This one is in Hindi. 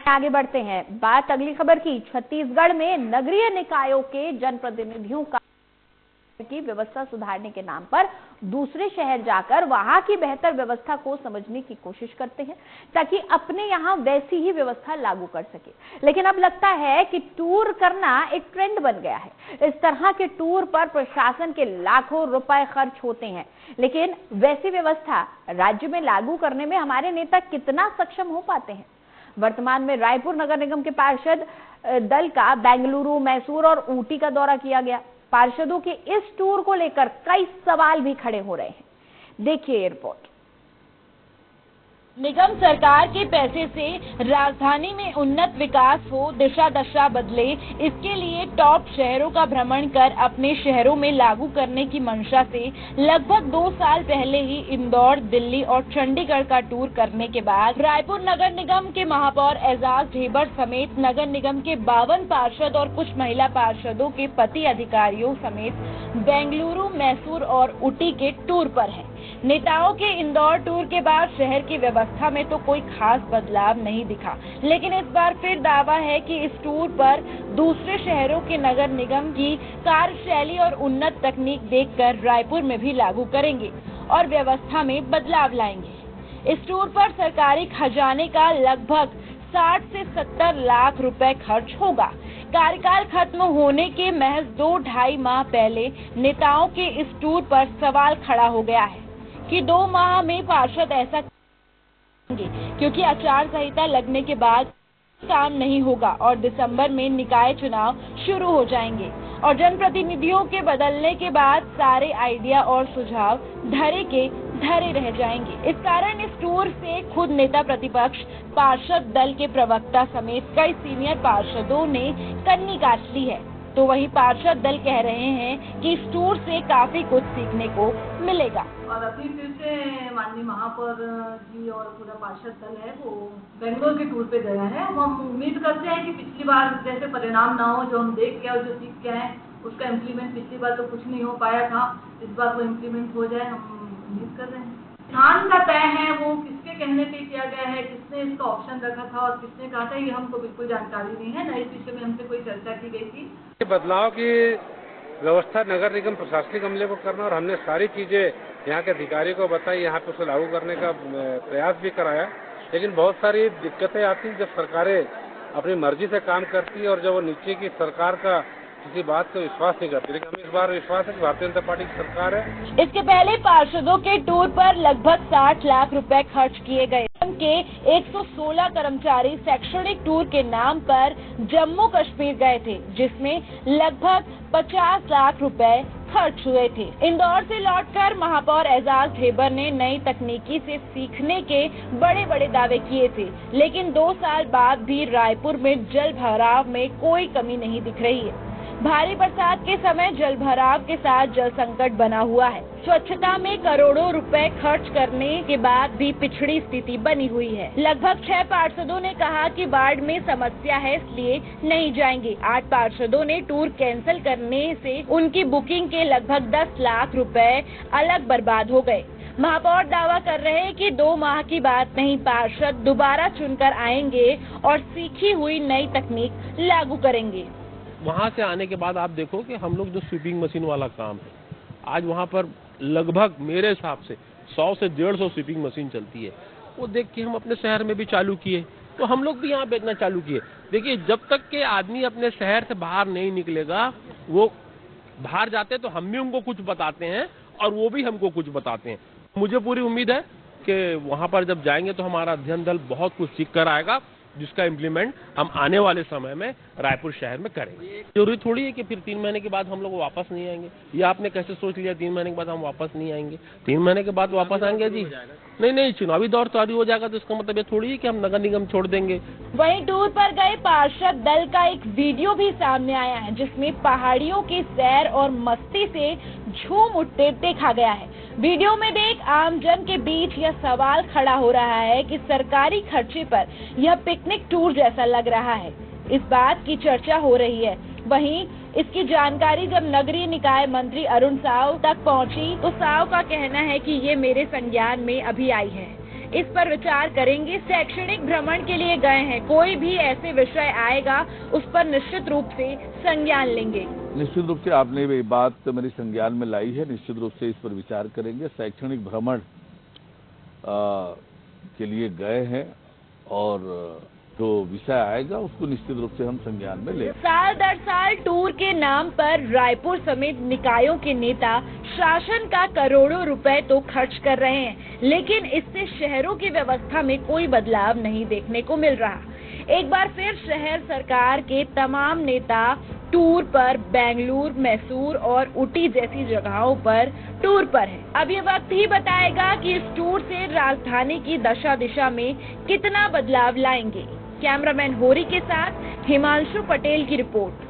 आगे बढ़ते हैं, बात अगली खबर की। छत्तीसगढ़ में नगरीय निकायों के जनप्रतिनिधियों की व्यवस्था सुधारने के नाम पर दूसरे शहर जाकर वहां की बेहतर व्यवस्था को समझने की कोशिश करते हैं ताकि अपने यहां वैसी ही व्यवस्था लागू कर सके। लेकिन अब लगता है कि टूर करना एक ट्रेंड बन गया है। इस तरह के टूर पर प्रशासन के लाखों रुपए खर्च होते हैं, लेकिन वैसी व्यवस्था राज्य में लागू करने में हमारे नेता कितना सक्षम हो पाते हैं। वर्तमान में रायपुर नगर निगम के पार्षद दल का बेंगलुरु, मैसूर और ऊटी का दौरा किया गया। पार्षदों के इस टूर को लेकर कई सवाल भी खड़े हो रहे हैं। देखिए ये रिपोर्ट। निगम सरकार के पैसे से राजधानी में उन्नत विकास हो, दिशा दशा बदले, इसके लिए टॉप शहरों का भ्रमण कर अपने शहरों में लागू करने की मंशा से लगभग 2 साल पहले ही इंदौर, दिल्ली और चंडीगढ़ का टूर करने के बाद रायपुर नगर निगम के महापौर एजाज ढेबर समेत नगर निगम के 52 पार्षद और कुछ महिला पार्षदों के पति अधिकारियों समेत बेंगलुरु, मैसूर और ऊटी के टूर पर हैं। नेताओं के इंदौर टूर के बाद शहर की व्यवस्था में तो कोई खास बदलाव नहीं दिखा, लेकिन इस बार फिर दावा है कि इस टूर पर दूसरे शहरों के नगर निगम की कार्यशैली और उन्नत तकनीक देखकर रायपुर में भी लागू करेंगे और व्यवस्था में बदलाव लाएंगे। इस टूर पर सरकारी खजाने का लगभग 60 से 70 लाख रुपए खर्च होगा। कार्यकाल खत्म होने के महज 2-2.5 माह पहले नेताओं के इस टूर पर सवाल खड़ा हो गया है कि 2 माह में पार्षद ऐसा करेंगे, क्योंकि आचार संहिता लगने के बाद काम नहीं होगा और दिसंबर में निकाय चुनाव शुरू हो जाएंगे और जनप्रतिनिधियों के बदलने के बाद सारे आइडिया और सुझाव धरे के धरे रह जाएंगे। इस कारण इस टूर से खुद नेता प्रतिपक्ष, पार्षद दल के प्रवक्ता समेत कई सीनियर पार्षदों ने कन्नी काट ली है। तो वही पार्षद दल कह रहे हैं कि इस टूर से काफी कुछ सीखने को मिलेगा। और अभी फिर से माननीय महापौर जी और पूरा पार्षद दल है वो बेंगलोर के टूर पे गया है। हम उम्मीद करते हैं कि पिछली बार जैसे परिणाम ना हो, जो हम देख के और जो सीख के आए उसका इम्प्लीमेंट, पिछली बार तो कुछ नहीं हो पाया था, इस बार वो इम्प्लीमेंट हो जाए, हम उम्मीद कर रहे हैं। स्थान का तय है वो किसके कहने पे किया गया है, किसने इसका ऑप्शन रखा था और किसने कहा था, ये हमको बिल्कुल जानकारी नहीं है। न इस विषय में हमसे कोई चर्चा की गई थी। बदलाव की व्यवस्था नगर निगम प्रशासनिक अमले को करना और हमने सारी चीजें यहाँ के अधिकारी को बताई, यहाँ पे उसे लागू करने का प्रयास भी कराया, लेकिन बहुत सारी दिक्कतें आती जब सरकारें अपनी मर्जी से काम करती है और जब वो नीचे की सरकार का किसी बात को विश्वास नहीं करती। लेकिन हमें इस बार विश्वास है कि भारतीय जनता पार्टी की सरकार है। इसके पहले पार्षदों के टूर पर लगभग 60 लाख रुपए खर्च किए गए। के 116 कर्मचारी शैक्षणिक टूर के नाम पर जम्मू कश्मीर गए थे, जिसमें लगभग 50 लाख रुपए खर्च हुए थे। इंदौर से लौटकर महापौर एजाज ढेबर ने नई तकनीकी से सीखने के बड़े बड़े दावे किए थे, लेकिन 2 साल बाद भी रायपुर में जल भराव में कोई कमी नहीं दिख रही है। भारी बरसात के समय जल भराव के साथ जल संकट बना हुआ है। स्वच्छता में करोड़ों रुपए खर्च करने के बाद भी पिछड़ी स्थिति बनी हुई है। लगभग 6 पार्षदों ने कहा कि वार्ड में समस्या है इसलिए नहीं जाएंगे। 8 पार्षदों ने टूर कैंसिल करने से उनकी बुकिंग के लगभग 10 लाख रुपए अलग बर्बाद हो गए। महापौर दावा कर रहे हैं कि 2 माह की बात नहीं, पार्षद दोबारा चुनकर आएंगे और सीखी हुई नई तकनीक लागू करेंगे। वहाँ से आने के बाद आप देखो कि हम लोग जो स्वीपिंग मशीन वाला काम है, आज वहाँ पर लगभग मेरे हिसाब से 100 से 150 स्वीपिंग मशीन चलती है। वो देख के हम अपने शहर में भी चालू किए, तो हम लोग भी यहाँ बेचना चालू किए। देखिए, जब तक के आदमी अपने शहर से बाहर नहीं निकलेगा, वो बाहर जाते तो हम भी उनको कुछ बताते हैं और वो भी हमको कुछ बताते हैं। मुझे पूरी उम्मीद है कि वहाँ पर जब जाएंगे तो हमारा अध्ययन दल बहुत कुछ सीख कर आएगा, जिसका इम्प्लीमेंट हम आने वाले समय में रायपुर शहर में करेंगे। जरूरी थोड़ी है कि फिर 3 महीने के बाद हम लोग वापस नहीं आएंगे। ये आपने कैसे सोच लिया 3 महीने के बाद हम वापस नहीं आएंगे? 3 महीने के बाद वापस आएंगे जी? नहीं, चुनावी दौर चालू हो जाएगा तो इसका मतलब ये थोड़ी है कि हम नगर निगम छोड़ देंगे। वहीं टूर पर गए पार्षद दल का एक वीडियो भी सामने आया है, जिसमें पहाड़ियों की सैर और मस्ती से झूम उठते देखा गया है। वीडियो में देख आमजन के बीच यह सवाल खड़ा हो रहा है कि सरकारी खर्चे पर यह पिकनिक टूर जैसा लग रहा है। इस बात की चर्चा हो रही है। वहीं इसकी जानकारी जब नगरीय निकाय मंत्री अरुण साव तक पहुंची तो साव का कहना है कि ये मेरे संज्ञान में अभी आई है। इस पर विचार करेंगे। शैक्षणिक भ्रमण के लिए गए हैं, कोई भी ऐसे विषय आएगा उस पर निश्चित रूप से संज्ञान लेंगे। निश्चित रूप से आपने ये बात मेरी संज्ञान में लाई है, निश्चित रूप से इस पर विचार करेंगे। शैक्षणिक भ्रमण के लिए गए हैं और जो विषय आएगा उसको निश्चित रूप से हम संज्ञान में लेंगे। साल दर साल टूर के नाम पर रायपुर समेत निकायों के नेता शासन का करोड़ों रुपए तो खर्च कर रहे हैं, लेकिन इससे शहरों की व्यवस्था में कोई बदलाव नहीं देखने को मिल रहा। एक बार फिर शहर सरकार के तमाम नेता टूर पर बेंगलुरु, मैसूर और ऊटी जैसी जगहों पर टूर पर है। अब ये वक्त ही बताएगा कि इस टूर से राजधानी की दशा दिशा में कितना बदलाव लाएंगे। कैमरामैन होरी के साथ हिमांशु पटेल की रिपोर्ट।